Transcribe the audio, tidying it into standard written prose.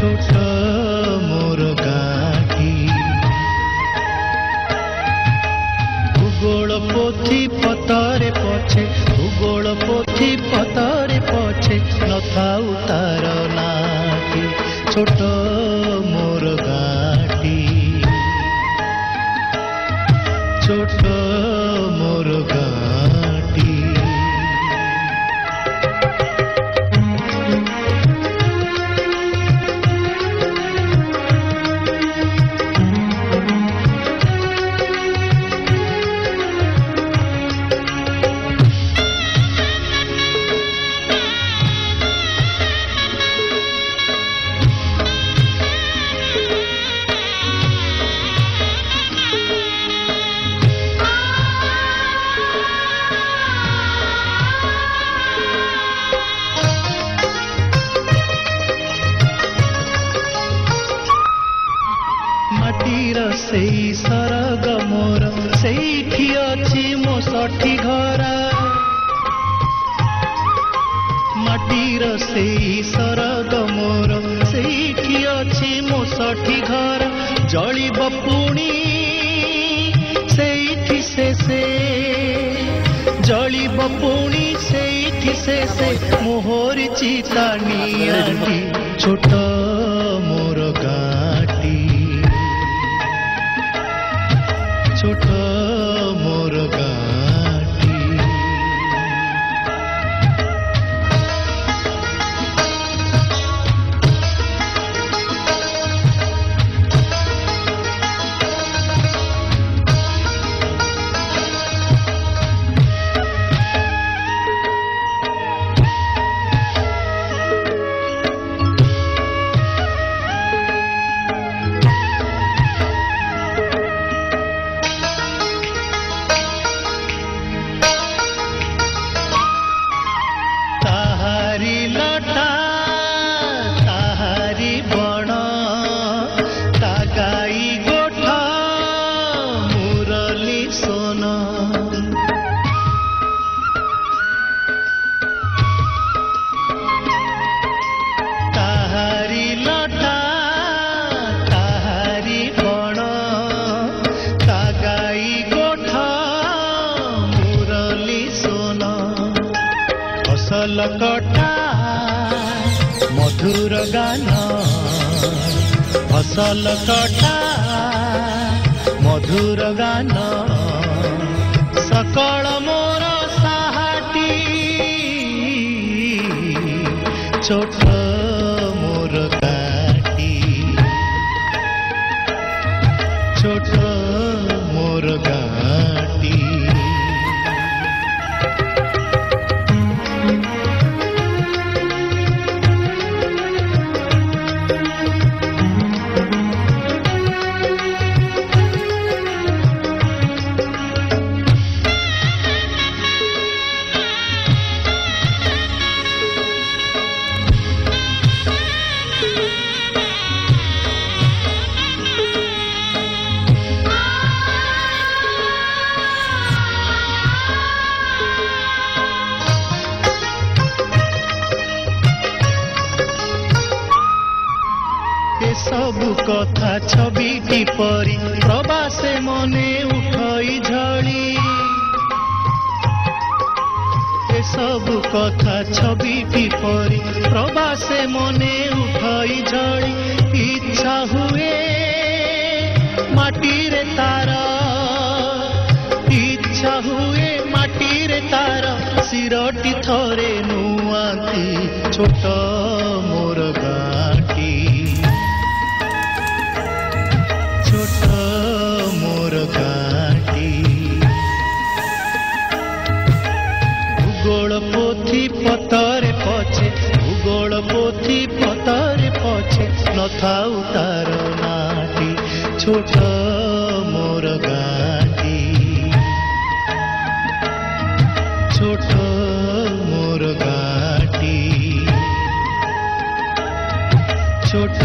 छोट मोर गाटी भूगोल पोथी पतरे पछे भूगोल पोथी पतरे पछे नथाउ तार नाटी छोट मोर गाटी छोट मोर गाटी सेई सरग मोर सेठी अछि मो सठी घरा माटीर सेई सरग मोर सेठी अछि मो सठी घरा जलिब पुणी सेठी से जलिब पुणी सेठी से मोहरी चिता नियाटी छोट मोर गाटी छोट मोर गाटी कटा मधुर गान फसल कटा मधुर गान सकल मोर साहाटी छोट मोर गाटी छोट मोर गाटी सबु कथा छविटी परी प्रवासे मने उठई झड़ी ए सबु कथा छविटी परी प्रवासे मने उठई झड़ी इच्छा हुए माटी रे तार इच्छा हुए माटी रे तार सिरटी थरे नुआती छोट मोर गाटी छोट मोर गाटी भूगोल पोथी पतरे पछे भूगोल पोथी पतरे पछे नथाउ तार नाटी छोट मोर गाटी छोट मोर गाटी छोट